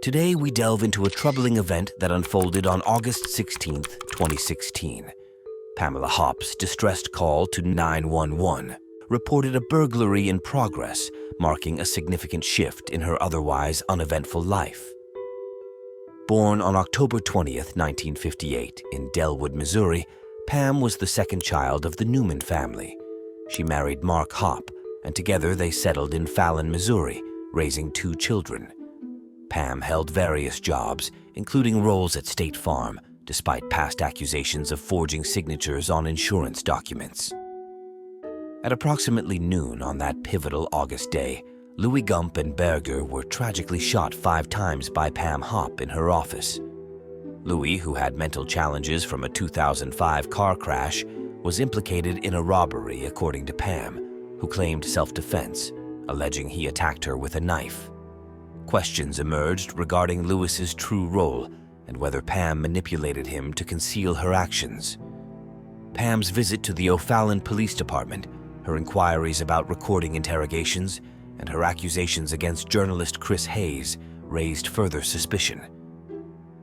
Today, we delve into a troubling event that unfolded on August 16, 2016. Pamela Hupp's distressed call to 911 reported a burglary in progress, marking a significant shift in her otherwise uneventful life. Born on October 20, 1958, in Delwood, Missouri, Pam was the second child of the Newman family. She married Mark Hupp, and together they settled in Fallon, Missouri, raising 2 children. Pam held various jobs, including roles at State Farm, despite past accusations of forging signatures on insurance documents. At approximately noon on that pivotal August day, Louis Gumpemberger were tragically shot 5 times by Pam Hupp in her office. Louis, who had mental challenges from a 2005 car crash, was implicated in a robbery, according to Pam, who claimed self-defense, alleging he attacked her with a knife. Questions emerged regarding Louis's true role and whether Pam manipulated him to conceal her actions. Pam's visit to the O'Fallon Police Department, her inquiries about recording interrogations, and her accusations against journalist Chris Hayes raised further suspicion.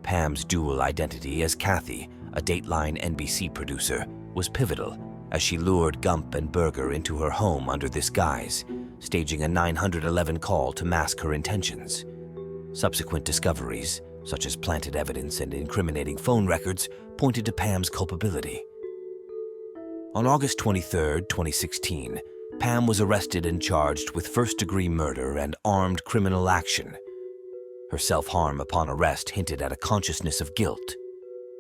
Pam's dual identity as Kathy, a Dateline NBC producer, was pivotal as she lured Gumpemberger into her home under this guise, staging a 911 call to mask her intentions. Subsequent discoveries, such as planted evidence and incriminating phone records, pointed to Pam's culpability. On August 23, 2016, Pam was arrested and charged with first-degree murder and armed criminal action. Her self-harm upon arrest hinted at a consciousness of guilt.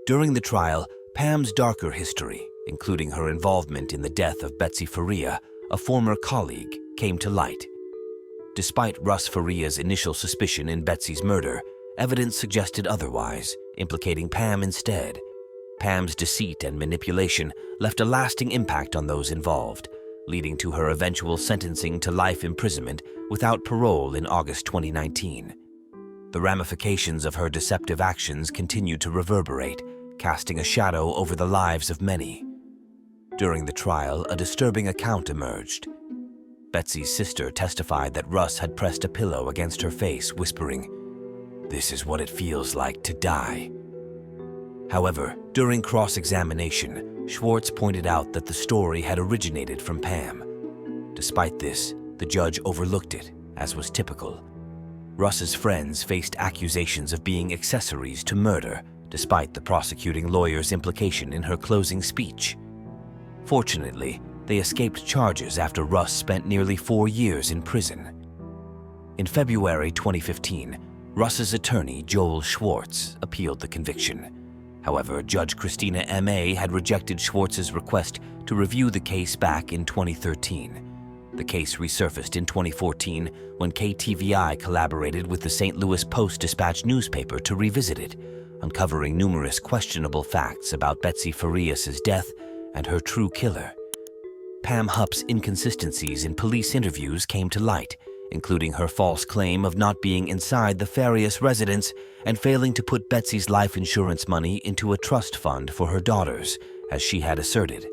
During the trial, Pam's darker history, including her involvement in the death of Betsy Faria, a former colleague, came to light. Despite Russ Faria's initial suspicion in Betsy's murder, evidence suggested otherwise, implicating Pam instead. Pam's deceit and manipulation left a lasting impact on those involved, leading to her eventual sentencing to life imprisonment without parole in August 2019. The ramifications of her deceptive actions continued to reverberate, casting a shadow over the lives of many. During the trial, a disturbing account emerged. Betsy's sister testified that Russ had pressed a pillow against her face, whispering, "This is what it feels like to die." However, during cross-examination, Schwartz pointed out that the story had originated from Pam. Despite this, the judge overlooked it, as was typical. Russ's friends faced accusations of being accessories to murder, despite the prosecuting lawyer's implication in her closing speech. Fortunately, they escaped charges after Russ spent nearly 4 years in prison. In February 2015, Russ's attorney, Joel Schwartz, appealed the conviction. However, Judge Christina M.A. had rejected Schwartz's request to review the case back in 2013. The case resurfaced in 2014 when KTVI collaborated with the St. Louis Post-Dispatch newspaper to revisit it, uncovering numerous questionable facts about Betsy Farias' death and her true killer. Pam Hupp's inconsistencies in police interviews came to light, including her false claim of not being inside the Farias residence and failing to put Betsy's life insurance money into a trust fund for her daughters, as she had asserted.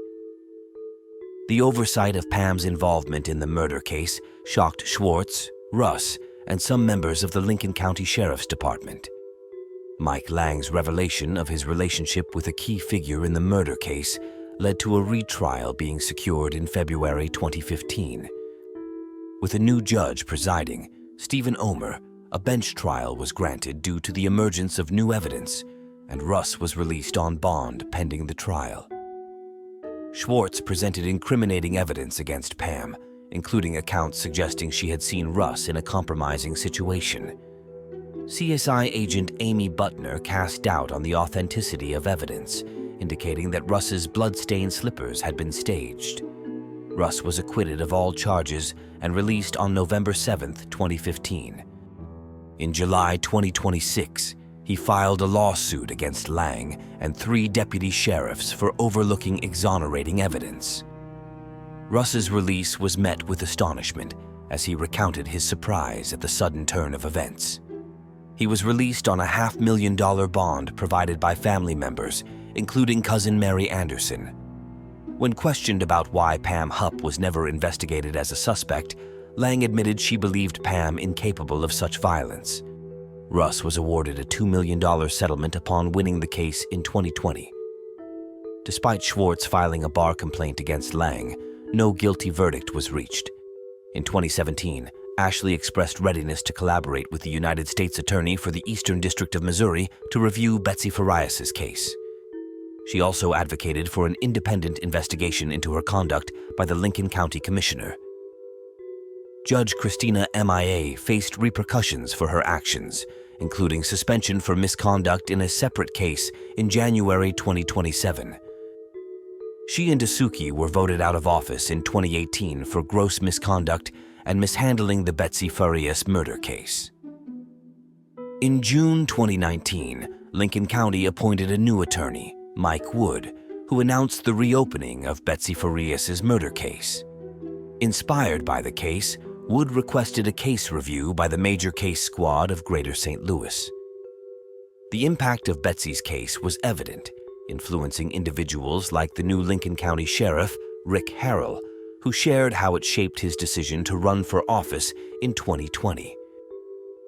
The oversight of Pam's involvement in the murder case shocked Schwartz, Russ, and some members of the Lincoln County Sheriff's Department. Mike Lang's revelation of his relationship with a key figure in the murder case led to a retrial being secured in February 2015. With a new judge presiding, Stephen Omer, a bench trial was granted due to the emergence of new evidence, and Russ was released on bond pending the trial. Schwartz presented incriminating evidence against Pam, including accounts suggesting she had seen Russ in a compromising situation. CSI agent Amy Butner cast doubt on the authenticity of evidence, indicating that Russ's blood-stained slippers had been staged. Russ was acquitted of all charges and released on November 7, 2015. In July 2026, he filed a lawsuit against Lang and 3 deputy sheriffs for overlooking exonerating evidence. Russ's release was met with astonishment as he recounted his surprise at the sudden turn of events. He was released on a $500,000 bond provided by family members, including cousin Mary Anderson. When questioned about why Pam Hupp was never investigated as a suspect, Lang admitted she believed Pam incapable of such violence. Russ was awarded a $2 million settlement upon winning the case in 2020. Despite Schwartz filing a bar complaint against Lang, no guilty verdict was reached. In 2017, Ashley expressed readiness to collaborate with the United States Attorney for the Eastern District of Missouri to review Betsy Farias' case. She also advocated for an independent investigation into her conduct by the Lincoln County Commissioner. Judge Christina M.I.A. faced repercussions for her actions, including suspension for misconduct in a separate case in January 2027. She and Dasuki were voted out of office in 2018 for gross misconduct and mishandling the Betsy Farias murder case. In June 2019, Lincoln County appointed a new attorney, Mike Wood, who announced the reopening of Betsy Farias' murder case. Inspired by the case, Wood requested a case review by the Major Case Squad of Greater St. Louis. The impact of Betsy's case was evident, influencing individuals like the new Lincoln County Sheriff, Rick Harrell, who shared how it shaped his decision to run for office in 2020.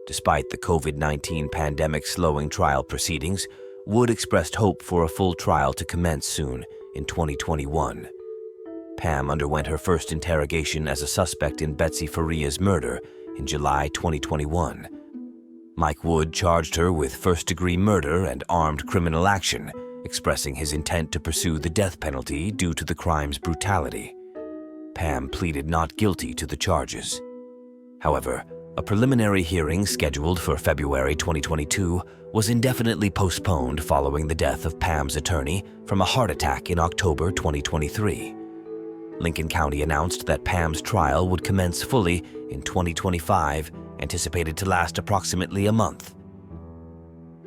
Despite the COVID-19 pandemic slowing trial proceedings, Wood expressed hope for a full trial to commence soon in 2021. Pam underwent her first interrogation as a suspect in Betsy Farias' murder in July 2021. Mike Wood charged her with first-degree murder and armed criminal action, expressing his intent to pursue the death penalty due to the crime's brutality. Pam pleaded not guilty to the charges. However, a preliminary hearing scheduled for February 2022 was indefinitely postponed following the death of Pam's attorney from a heart attack in October 2023. Lincoln County announced that Pam's trial would commence fully in 2025, anticipated to last approximately a month.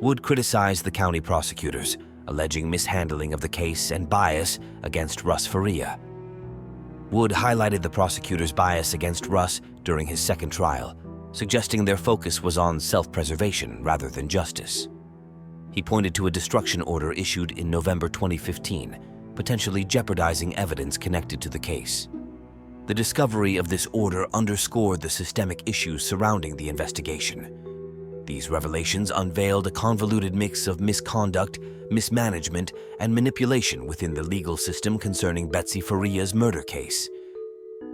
Wood criticized the county prosecutors, alleging mishandling of the case and bias against Russ Faria. Wood highlighted the prosecutor's bias against Russ during his second trial, suggesting their focus was on self-preservation rather than justice. He pointed to a destruction order issued in November 2015, potentially jeopardizing evidence connected to the case. The discovery of this order underscored the systemic issues surrounding the investigation. These revelations unveiled a convoluted mix of misconduct, mismanagement, and manipulation within the legal system concerning Betsy Farias' murder case.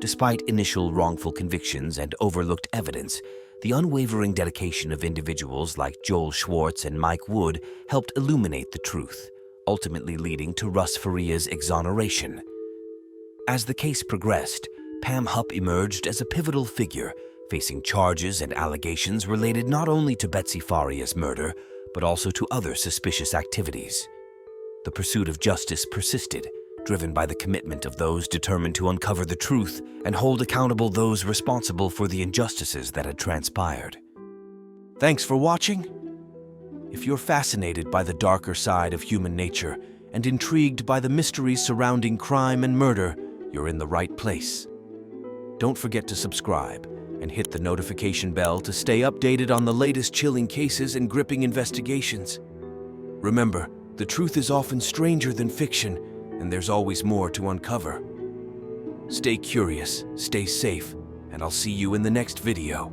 Despite initial wrongful convictions and overlooked evidence, the unwavering dedication of individuals like Joel Schwartz and Mike Wood helped illuminate the truth, ultimately leading to Russ Farias' exoneration. As the case progressed, Pam Hupp emerged as a pivotal figure, facing charges and allegations related not only to Betsy Farias' murder, but also to other suspicious activities. The pursuit of justice persisted, driven by the commitment of those determined to uncover the truth and hold accountable those responsible for the injustices that had transpired. Thanks for watching. If you're fascinated by the darker side of human nature and intrigued by the mysteries surrounding crime and murder, you're in the right place. Don't forget to subscribe and hit the notification bell to stay updated on the latest chilling cases and gripping investigations. Remember, the truth is often stranger than fiction, and there's always more to uncover. Stay curious, stay safe, and I'll see you in the next video.